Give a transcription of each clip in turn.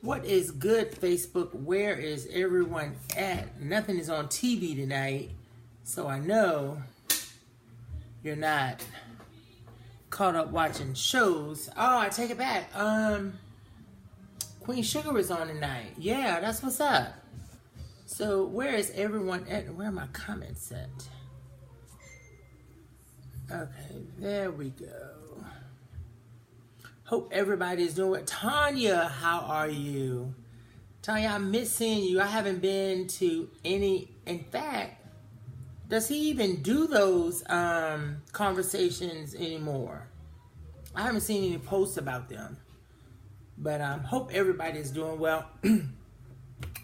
What is good, Facebook? Where is everyone at? Nothing is on TV tonight, so I know you're not caught up watching shows. Oh, I take it back. Queen Sugar is on tonight. Yeah, that's what's up. So where is everyone at? Where are my comments at? Okay, there we go. Hope everybody is doing well. Tanya, how are you? Tanya, I miss seeing you. I haven't been to any. In fact, does he even do those conversations anymore? I haven't seen any posts about them. But hope everybody is doing well.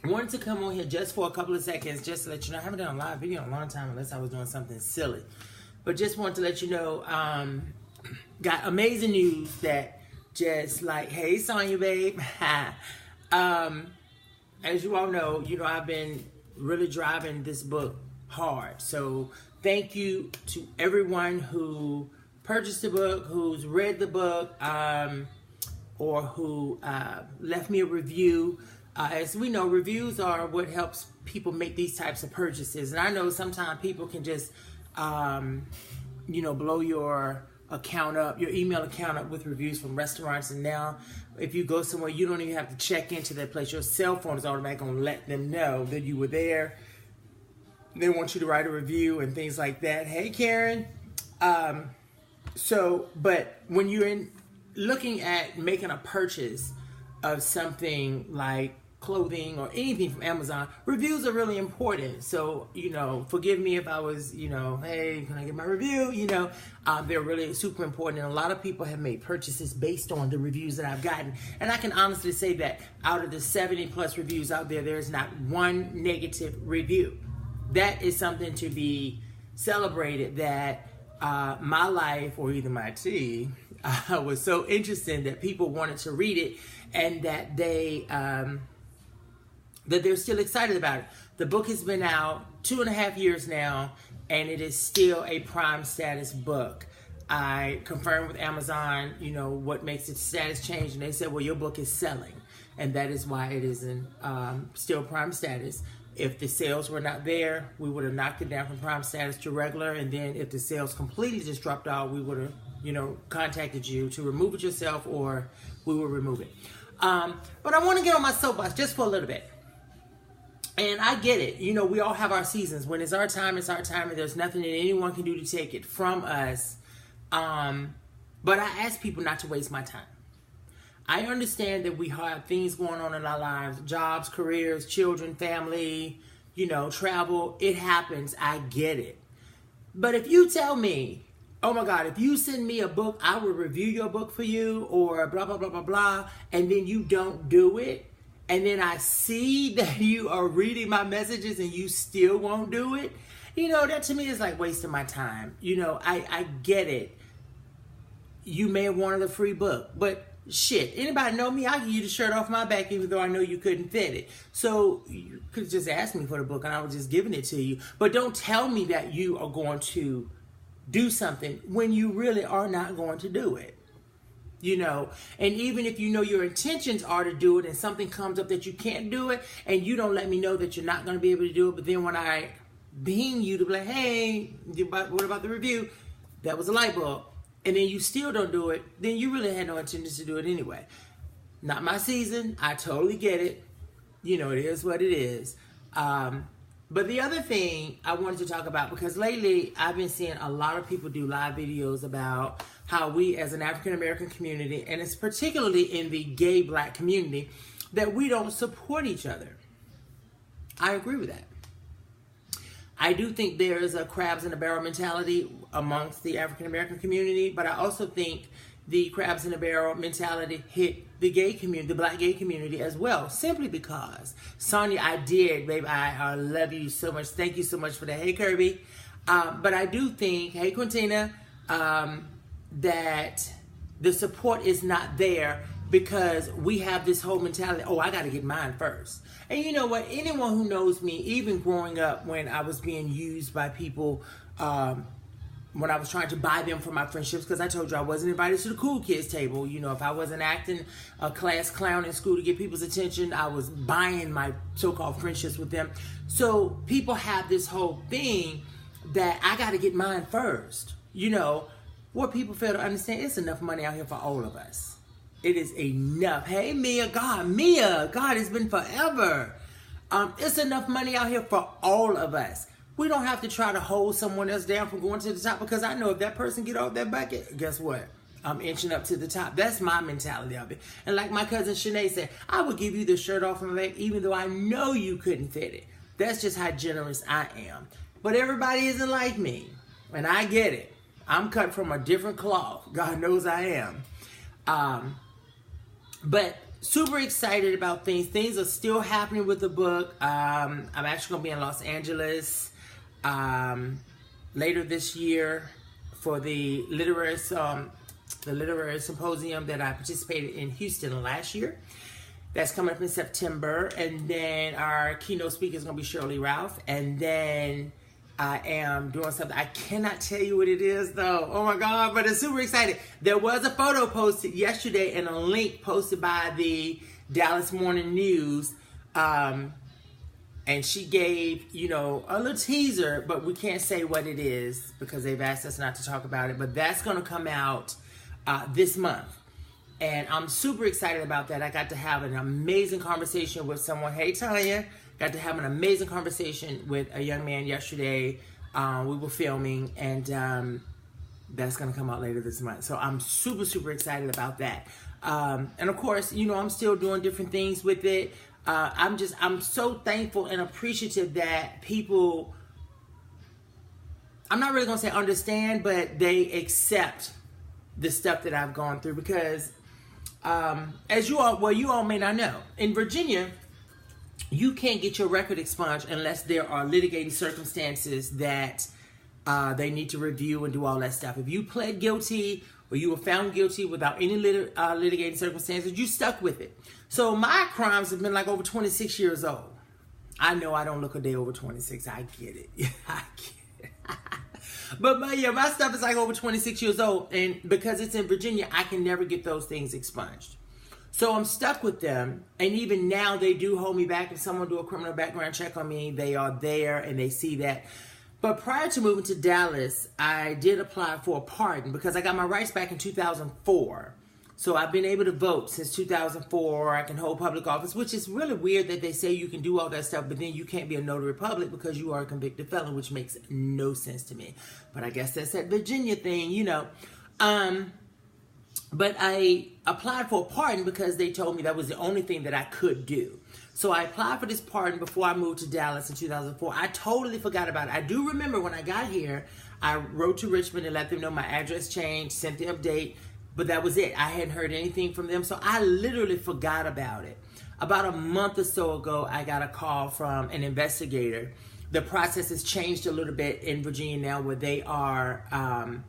Wanted to come on here just for a couple of seconds, just to let you know. I haven't done a live video in a long time unless I was doing something silly. But just wanted to let you know, got amazing news that just like, hey, Sonya, babe. As you all know, I've been really driving this book hard. So thank you to everyone who purchased the book, who's read the book, or who left me a review. As we know, reviews are what helps people make these types of purchases. And I know sometimes people can just, blow your account up, your email account up with reviews from restaurants. And now if you go somewhere, you don't even have to check into that place. Your cell phone is automatically going to let them know that you were there. They want you to write a review and things like that. Hey, Karen. But when you're looking at making a purchase of something like clothing or anything from Amazon, reviews are really important. So, forgive me if I was, hey, can I get my review? They're really super important. And a lot of people have made purchases based on the reviews that I've gotten. And I can honestly say that out of the 70 plus reviews out there, there's not one negative review. That is something to be celebrated, that my life, or either my tea, was so interesting that people wanted to read it, and that they're still excited about it. The book has been out 2.5 years now, and it is still a prime status book. I confirmed with Amazon, what makes its status change, and they said, well, your book is selling, and that is why it isn't still prime status. If the sales were not there, we would have knocked it down from prime status to regular, and then if the sales completely just dropped out, we would have, contacted you to remove it yourself, or we will remove it. But I want to get on my soapbox just for a little bit. And I get it. We all have our seasons. When it's our time, and there's nothing that anyone can do to take it from us. But I ask people not to waste my time. I understand that we have things going on in our lives, jobs, careers, children, family, travel. It happens. I get it. But if you tell me, oh my God, if you send me a book, I will review your book for you, or blah, blah, blah, blah, blah, and then you don't do it, and then I see that you are reading my messages and you still won't do it, that to me is like wasting my time. I get it. You may have wanted a free book, but shit, anybody know me? I'll give you the shirt off my back even though I know you couldn't fit it. So you could just ask me for the book and I was just giving it to you. But don't tell me that you are going to do something when you really are not going to do it. And even if your intentions are to do it and something comes up that you can't do it, and you don't let me know that you're not going to be able to do it, but then when I ping you to be like, hey, what about the review? That was a light bulb. And then you still don't do it, then you really had no intentions to do it anyway. Not my season. I totally get it. It is what it is. But the other thing I wanted to talk about, because lately I've been seeing a lot of people do live videos about how we as an African American community, and it's particularly in the gay black community, that we don't support each other. I agree with that. I do think there is a crabs in a barrel mentality amongst the African American community, but I also think the crabs in a barrel mentality hit the gay community, the black gay community as well, simply because, Sonya, I did, babe, I love you so much. Thank you so much for that. Hey, Kirby. But I do think, hey, Quintina, that the support is not there because we have this whole mentality, oh, I got to get mine first. And you know what? Anyone who knows me, even growing up when I was being used by people, when I was trying to buy them for my friendships, because I told you I wasn't invited to the cool kids table. You know, if I wasn't acting a class clown in school to get people's attention, I was buying my so-called friendships with them. So people have this whole thing that I got to get mine first. You know, what people fail to understand, it's enough money out here for all of us. It is enough. Hey, Mia, God, it's been forever. It's enough money out here for all of us. We don't have to try to hold someone else down from going to the top, because I know if that person get off that bucket, guess what? I'm inching up to the top. That's my mentality of it. And like my cousin Shanae said, I would give you the shirt off my back even though I know you couldn't fit it. That's just how generous I am. But everybody isn't like me, and I get it. I'm cut from a different cloth. God knows I am. But super excited about things. Things are still happening with the book. I'm actually going to be in Los Angeles later this year for the literary symposium that I participated in Houston last year. That's coming up in September. And then our keynote speaker is going to be Shirley Ralph. And then I am doing something. I cannot tell you what it is, though. Oh, my God, but it's super exciting. There was a photo posted yesterday and a link posted by the Dallas Morning News. And she gave, you know, a little teaser, but we can't say what it is because they've asked us not to talk about it. But that's going to come out this month. And I'm super excited about that. I got to have an amazing conversation with someone. Hey, Tanya. Got to have an amazing conversation with a young man yesterday. We were filming, and that's going to come out later this month. So I'm super, super excited about that. And of course, you know, I'm still doing different things with it. I'm so thankful and appreciative that people, I'm not really going to say understand, but they accept the stuff that I've gone through, because as you all may not know, in Virginia, you can't get your record expunged unless there are litigating circumstances that they need to review and do all that stuff. If you pled guilty or you were found guilty without any litigating circumstances, you stuck with it. So my crimes have been like over 26 years old. I know I don't look a day over 26. I get it. I get it. But my stuff is like over 26 years old. And because it's in Virginia, I can never get those things expunged. So I'm stuck with them, and even now they do hold me back. If someone do a criminal background check on me, they are there and they see that. But prior to moving to Dallas, I did apply for a pardon because I got my rights back in 2004. So I've been able to vote since 2004. I can hold public office, which is really weird that they say you can do all that stuff, but then you can't be a notary public because you are a convicted felon, which makes no sense to me. But I guess that's that Virginia thing, you know. But I applied for a pardon because they told me that was the only thing that I could do. So I applied for this pardon before I moved to Dallas in 2004. I totally forgot about it. I do remember when I got here, I wrote to Richmond and let them know my address changed, sent the update, but that was it. I hadn't heard anything from them, so I literally forgot about it. About a month or so ago, I got a call from an investigator. The process has changed a little bit in Virginia now, where they are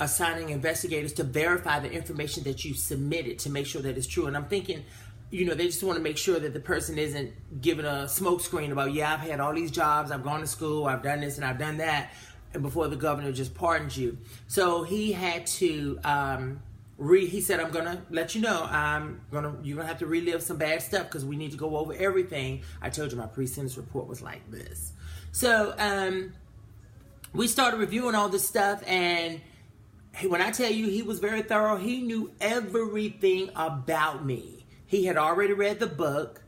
assigning investigators to verify the information that you submitted to make sure that it's true. And I'm thinking, you know, they just want to make sure that the person isn't giving a smoke screen about, yeah, I've had all these jobs, I've gone to school, I've done this and I've done that, and before the governor just pardons you. So he had to he said, I'm gonna let you know, you're gonna have to relive some bad stuff because we need to go over everything. I told you my pre-sentence report was like this. So we started reviewing all this stuff, and when I tell you he was very thorough, he knew everything about me. He had already read the book.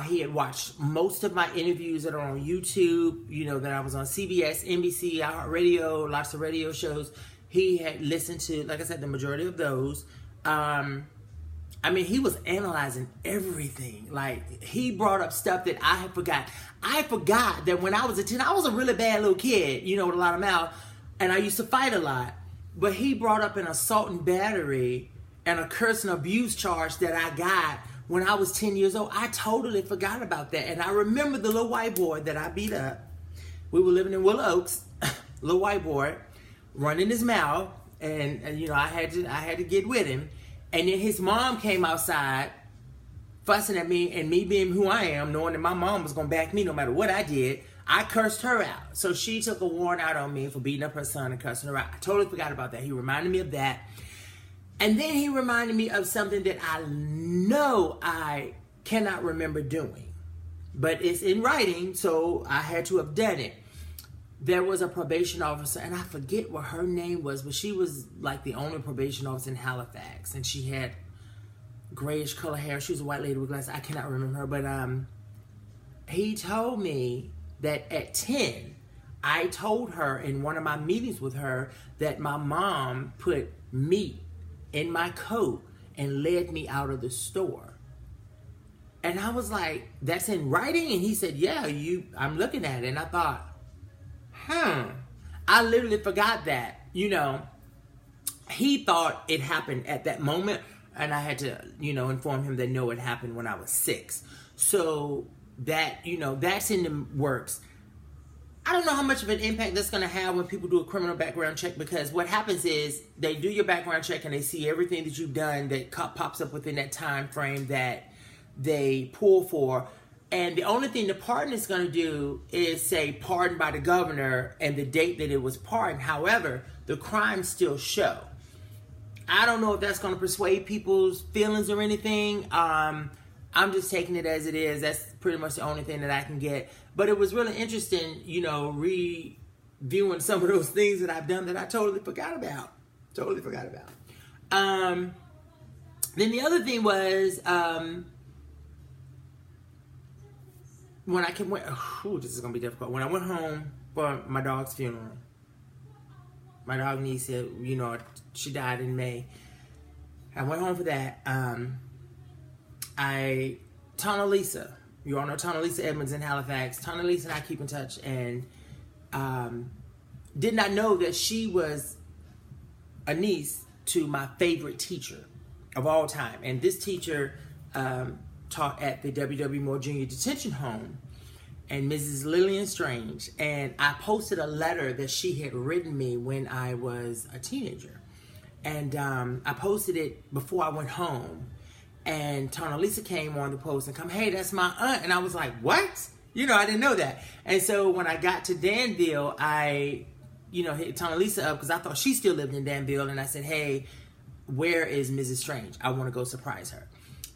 He had watched most of my interviews that are on YouTube, you know, that I was on CBS, NBC, iHeartRadio, lots of radio shows. He had listened to, like I said, the majority of those. I mean, he was analyzing everything. Like, he brought up stuff that I had forgot. I forgot that when I was a 10, I was a really bad little kid, you know, with a lot of mouth, and I used to fight a lot. But he brought up an assault and battery and a curse and abuse charge that I got when I was 10 years old. I totally forgot about that. And I remember the little white boy that I beat up we were living in Willow Oaks, little white boy, running his mouth, and you know, I had to get with him. And then his mom came outside fussing at me, and me being who I am, knowing that my mom was going to back me no matter what I did, I cursed her out. So she took a warrant out on me for beating up her son and cursing her out. I totally forgot about that. He reminded me of that. And then he reminded me of something that I know I cannot remember doing. But it's in writing, so I had to have done it. There was a probation officer, and I forget what her name was, but she was like the only probation officer in Halifax. And she had grayish color hair. She was a white lady with glasses. I cannot remember her, but he told me that at 10, I told her in one of my meetings with her that my mom put meat in my coat and led me out of the store. And I was like, that's in writing? And he said, yeah, I'm looking at it. And I thought, I literally forgot that. You know, he thought it happened at that moment. And I had to, you know, inform him that no, it happened when I was 6. So that, you know, that's in the works. I don't know how much of an impact that's going to have when people do a criminal background check, because what happens is they do your background check and they see everything that you've done that pops up within that time frame that they pull for. And the only thing the pardon is going to do is say pardoned by the governor and the date that it was pardoned. However, the crimes still show. I don't know if that's going to persuade people's feelings or anything. I'm just taking it as it is. That's pretty much the only thing that I can get. But it was really interesting, you know, reviewing some of those things that I've done that I totally forgot about. Then the other thing was, when I this is going to be difficult. When I went home for my dog's funeral, my dog niece, you know, she died in May. I went home for that. Tonalisa, you all know Tonalisa Edmonds in Halifax. Tonalisa and I keep in touch, and did not know that she was a niece to my favorite teacher of all time. And this teacher taught at the W.W. Moore Junior Detention Home, and Mrs. Lillian Strange. And I posted a letter that she had written me when I was a teenager. And I posted it before I went home. And Tonalisa came on the post and hey, that's my aunt. And I was like, what? You know, I didn't know that. And so when I got to Danville, I, you know, hit Tonalisa up because I thought she still lived in Danville. And I said, hey, where is Mrs. Strange? I want to go surprise her.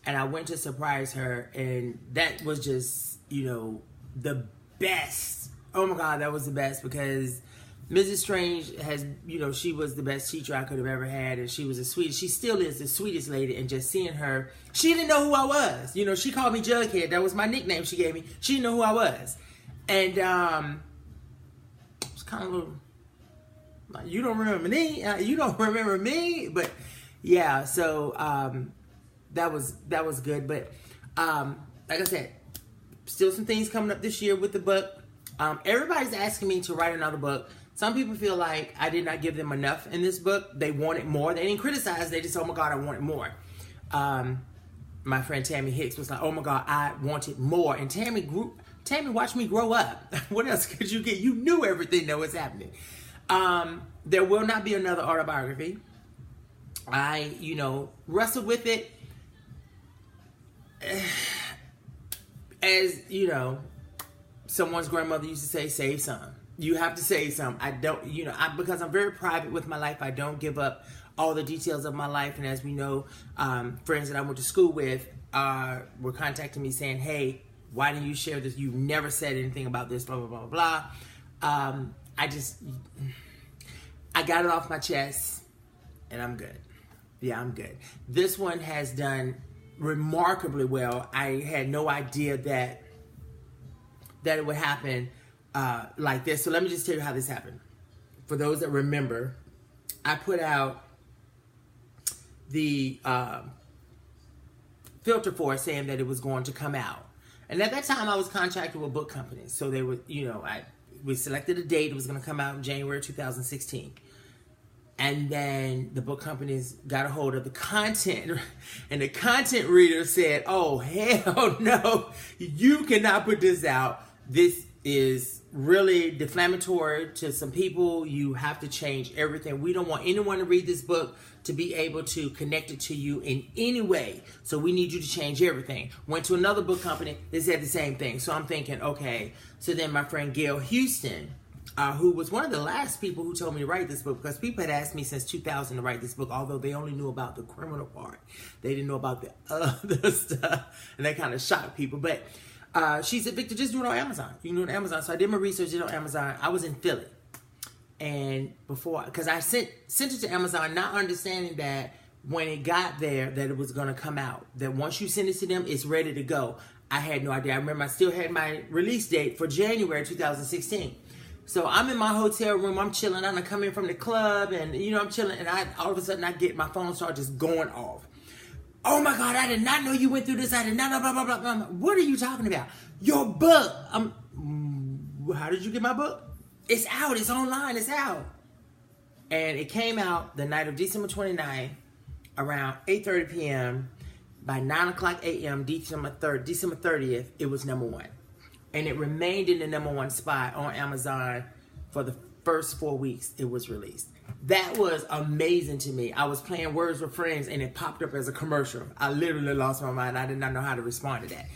And I went to surprise her, and that was just, you know, the best. Oh my God, that was the best, because Mrs. Strange has, you know, she was the best teacher I could have ever had, and she was she still is the sweetest lady. And just seeing her, she didn't know who I was. You know, she called me Jughead. That was my nickname she gave me. She didn't know who I was. And it was kind of a little, like, you don't remember me? You don't remember me? But yeah, so that was good. But like I said, still some things coming up this year with the book. Everybody's asking me to write another book. Some people feel like I did not give them enough in this book. They wanted more. They didn't criticize. They just said, oh my God, I wanted more. My friend Tammy Hicks was like, oh my God, I wanted more. And Tammy watched me grow up. What else could you get? You knew everything that was happening. There will not be another autobiography. I, you know, wrestled with it. As, you know, someone's grandmother used to say, save some. You have to save some. I don't, you know, because I'm very private with my life, I don't give up all the details of my life. And as we know, friends that I went to school with were contacting me saying, hey, why didn't you share this? You never said anything about this, blah, blah, blah, blah. I got it off my chest, and I'm good. Yeah, I'm good. This one has done remarkably well. I had no idea that it would happen like this. So let me just tell you how this happened. For those that remember, I put out the filter for it saying that it was going to come out. And at that time, I was contracted with book companies. So they were, you know, we selected a date. It was going to come out in January 2016. And then the book companies got a hold of the content, and the content reader said, oh, hell no, you cannot put this out. This is really defamatory to some people. You have to change everything. We don't want anyone to read this book to be able to connect it to you in any way. So we need you to change everything. Went to another book company, they said the same thing. So I'm thinking, okay. So then my friend Gail Houston, who was one of the last people who told me to write this book, because people had asked me since 2000 to write this book, although they only knew about the criminal part. They didn't know about the other stuff, and that kind of shocked people. But she said, Victor, just do it on Amazon. You can do it on Amazon. So I did my research, did it on Amazon. I was in Philly. And before, because I sent it to Amazon, not understanding that when it got there, that it was going to come out. That once you send it to them, it's ready to go. I had no idea. I remember I still had my release date for January 2016. So I'm in my hotel room, I'm chilling. I'm coming from the club, and I'm chilling, and all of a sudden I get my phone start just going off. Oh my God, I did not know you went through this. I did not know, blah, blah, blah, blah. What are you talking about? Your book. How did you get my book? It's out, it's online, it's out. And it came out the night of December 29th, around 8:30 p.m. By 9 o'clock a.m., December 30th, it was #1. And it remained in the #1 spot on Amazon for the first 4 weeks it was released. That was amazing to me. I was playing Words with Friends and it popped up as a commercial. I literally lost my mind. I did not know how to respond to that.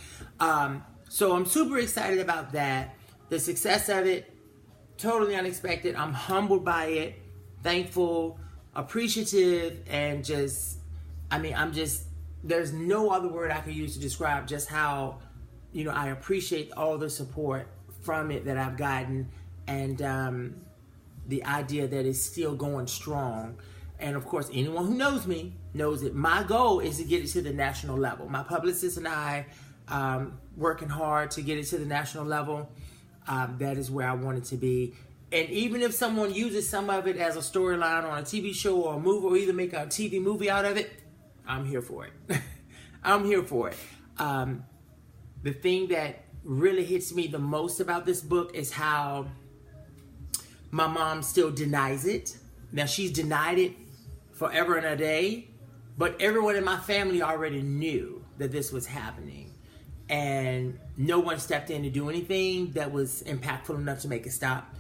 So I'm super excited about that. The success of it, totally unexpected. I'm humbled by it, thankful, appreciative, and there's no other word I could use to describe just how I appreciate all the support from it that I've gotten, and the idea that it's still going strong. And of course, anyone who knows me knows that my goal is to get it to the national level. My publicist and I working hard to get it to the national level. That is where I want it to be. And even if someone uses some of it as a storyline on a TV show or a movie, or either make a TV movie out of it, I'm here for it. I'm here for it. The thing that really hits me the most about this book is how my mom still denies it. Now, she's denied it forever and a day, but everyone in my family already knew that this was happening. And no one stepped in to do anything that was impactful enough to make it stop.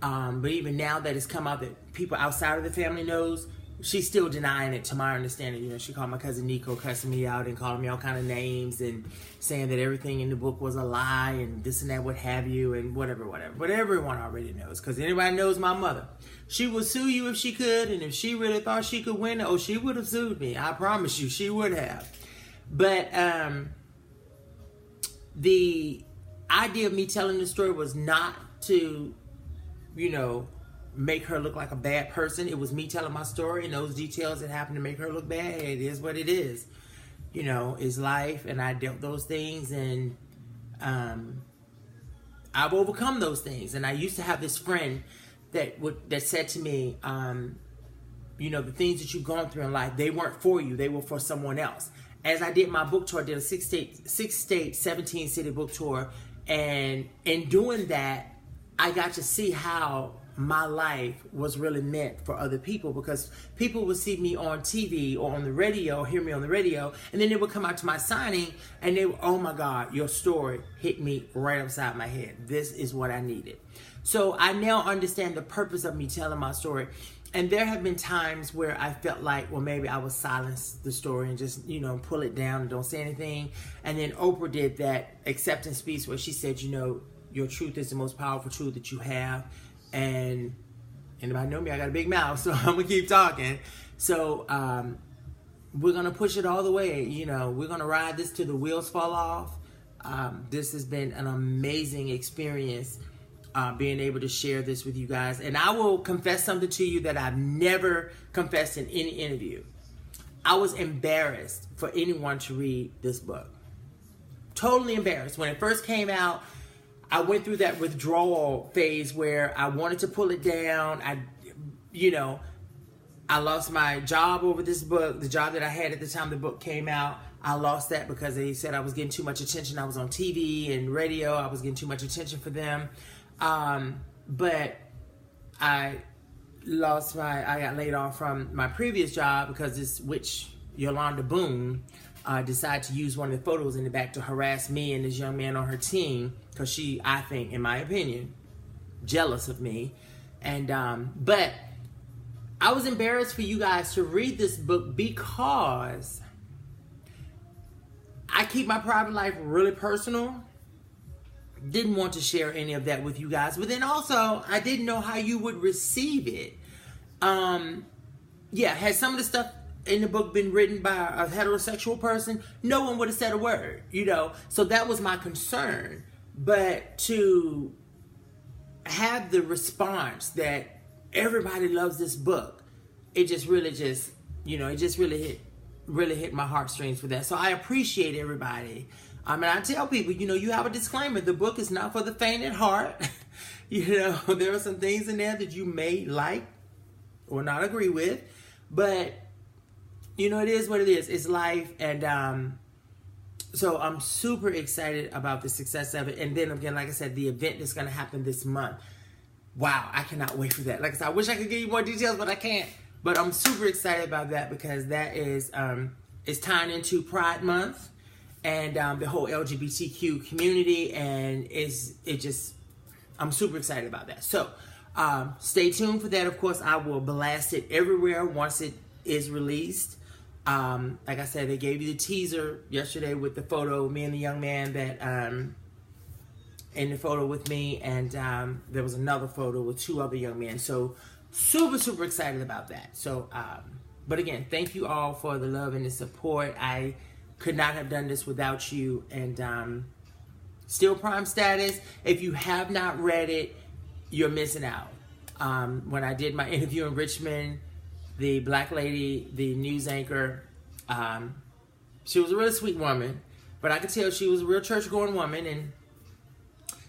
But even now that it's come out that people outside of the family knows, she's still denying it, to my understanding. She called my cousin Nico, cussing me out and calling me all kind of names and saying that everything in the book was a lie and this and that, what have you, and whatever. But everyone already knows, because anybody knows my mother. She would sue you if she could, and if she really thought she could win, she would have sued me. I promise you, she would have. But the idea of me telling the story was not to, make her look like a bad person. It was me telling my story, and those details that happened to make her look bad. It is what it is. It's life, and I dealt those things, and I've overcome those things. And I used to have this friend that said to me, the things that you've gone through in life, they weren't for you, they were for someone else. As I did my book tour, I did a 6-state, 17-city book tour, and in doing that, I got to see how my life was really meant for other people, because people would see me on TV or on the radio, hear me on the radio, and then they would come out to my signing and they would, oh my God, your story hit me right upside my head. This is what I needed. So I now understand the purpose of me telling my story. And there have been times where I felt like, well, maybe I would silence the story and just, pull it down and don't say anything. And then Oprah did that acceptance speech where she said, your truth is the most powerful truth that you have. And anybody know me, I got a big mouth, so I'm going to keep talking. So we're going to push it all the way. We're going to ride this till the wheels fall off. This has been an amazing experience, being able to share this with you guys. And I will confess something to you that I've never confessed in any interview. I was embarrassed for anyone to read this book. Totally embarrassed. When it first came out, I went through that withdrawal phase where I wanted to pull it down. I lost my job over this book. The job that I had at the time the book came out, I lost that because they said I was getting too much attention. I was on TV and radio. I was getting too much attention for them. But I got laid off from my previous job because which Yolanda Boone, decided to use one of the photos in the back to harass me and this young man on her team, because she, I think, in my opinion, jealous of me. And but I was embarrassed for you guys to read this book because I keep my private life really personal. Didn't want to share any of that with you guys, but then also I didn't know how you would receive it. Yeah, had some of the stuff in the book been written by a heterosexual person, no one would have said a word, you know. So that was my concern. But to have the response that everybody loves this book, it just really just, you know, it just really hit my heartstrings for that. So I appreciate everybody. And I tell people, you know, you have a disclaimer. The book is not for the faint at heart. You know, there are some things in there that you may like or not agree with, but you know, it is what it is. It's life. And so I'm super excited about the success of it. And then again, like I said, the event that's going to happen this month. Wow, I cannot wait for that. Like I said, I wish I could give you more details, but I can't. But I'm super excited about that because that is it's tying into Pride Month and the whole LGBTQ community. And I'm super excited about that. So stay tuned for that. Of course, I will blast it everywhere once it is released. Like I said, they gave you the teaser yesterday with the photo of me and the young man that in the photo with me, and there was another photo with 2 other young men. So super excited about that. So but again, thank you all for the love and the support. I could not have done this without you. And Still Prime Status, if you have not read it, you're missing out. When I did my interview in Richmond, the black lady, the news anchor, she was a really sweet woman, but I could tell she was a real church-going woman. And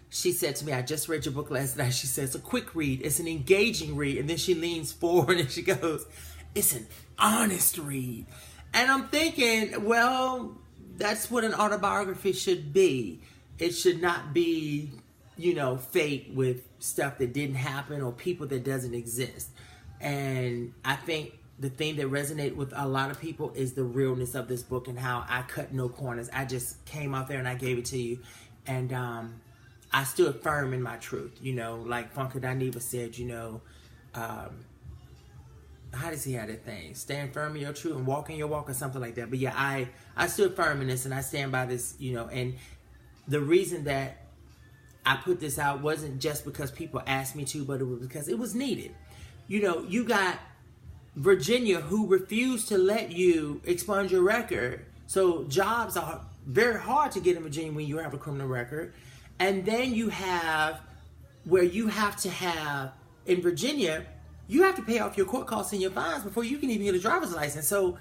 she said to me, I just read your book last night. She says, it's a quick read. It's an engaging read. And then she leans forward and she goes, it's an honest read. And I'm thinking, well, that's what an autobiography should be. It should not be, you know, fake with stuff that didn't happen or people that doesn't exist. And I think the thing that resonated with a lot of people is the realness of this book and how I cut no corners. I just came out there and I gave it to you. And I stood firm in my truth, you know, like Funky Dineva said, you know, how does he have that thing? Stand firm in your truth and walk in your walk or something like that. But yeah, I stood firm in this and I stand by this, you know. And the reason that I put this out wasn't just because people asked me to, but it was because it was needed. You know, you got Virginia who refused to let you expunge your record. So jobs are very hard to get in Virginia when you have a criminal record. And then you have where you have to have, in Virginia, you have to pay off your court costs and your fines before you can even get a driver's license. So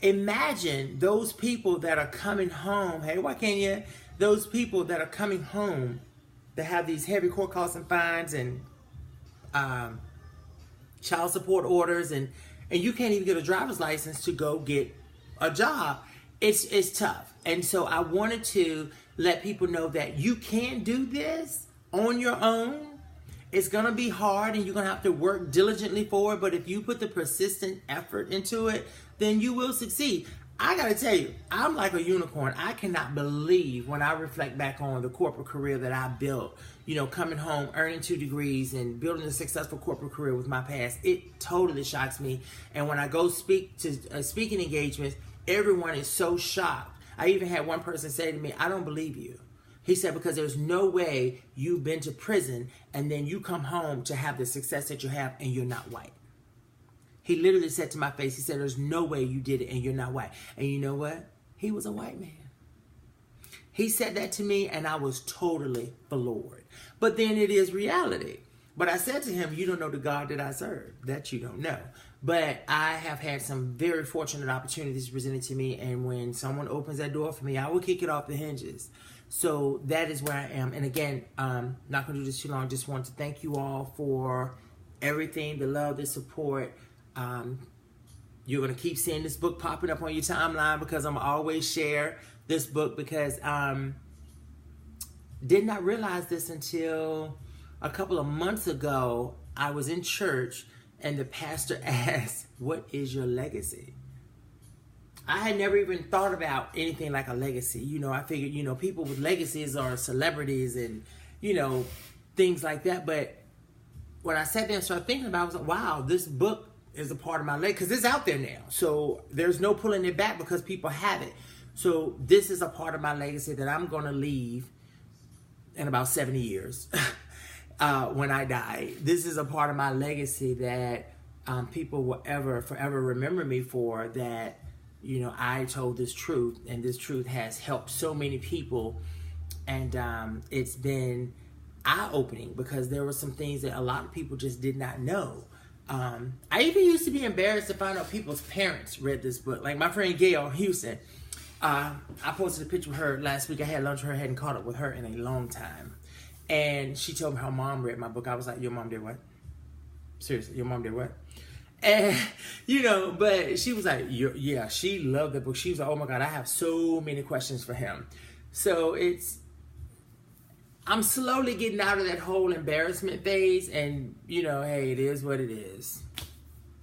imagine those people that are coming home. Hey, why can't you? Those people that are coming home that have these heavy court costs and fines and child support orders, and you can't even get a driver's license to go get a job. It's tough. And so I wanted to let people know that you can do this on your own. It's going to be hard and you're going to have to work diligently for it. But if you put the persistent effort into it, then you will succeed. I got to tell you, I'm like a unicorn. I cannot believe when I reflect back on the corporate career that I built, you know, coming home, earning 2 degrees and building a successful corporate career with my past. It totally shocks me. And when I go speak to speaking engagements, everyone is so shocked. I even had one person say to me, I don't believe you. He said, because there's no way you've been to prison and then you come home to have the success that you have and you're not white. He literally said to my face, he said, there's no way you did it and you're not white. And you know what? He was a white man. He said that to me and I was totally floored. But then it is reality. But I said to him, you don't know the God that I serve. That you don't know. But I have had some very fortunate opportunities presented to me. And when someone opens that door for me, I will kick it off the hinges. So that is where I am. And again, not going to do this too long. Just want to thank you all for everything, the love, the support. You're going to keep seeing this book popping up on your timeline because I'm always share this book because did not realize this until a couple of months ago. I was in church and the pastor asked, what is your legacy? I had never even thought about anything like a legacy. You know, I figured, you know, people with legacies are celebrities and, you know, things like that. But when I sat there and started thinking about it, I was like, wow, this book is a part of my legacy, because it's out there now. So there's no pulling it back because people have it. So this is a part of my legacy that I'm going to leave in about 70 years when I die. This is a part of my legacy that people will forever remember me for, that, you know, I told this truth, and this truth has helped so many people. And it's been eye-opening, because there were some things that a lot of people just did not know. I even used to be embarrassed to find out people's parents read this book. Like my friend Gail Houston, I posted a picture with her last week. I had lunch with her, hadn't caught up with her in a long time. And she told me her mom read my book. I was like, your mom did what? Seriously, your mom did what? And, you know, but she was like, yeah, she loved the book. She was like, oh my God, I have so many questions for him. So I'm slowly getting out of that whole embarrassment phase, and, you know, hey, it is what it is.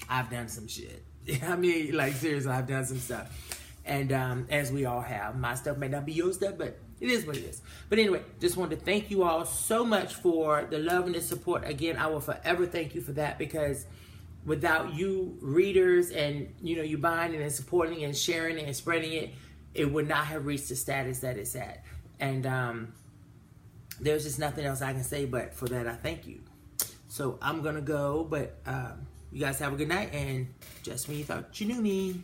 I've done some shit. I mean, like, seriously, I've done some stuff. And as we all have, my stuff may not be your stuff, but it is what it is. But anyway, just wanted to thank you all so much for the love and the support. Again, I will forever thank you for that, because without you readers and, you know, you buying it and supporting it and sharing it and spreading it, it would not have reached the status that it's at. And there's just nothing else I can say, but for that, I thank you. So I'm going to go, but you guys have a good night, and just when you thought you knew me.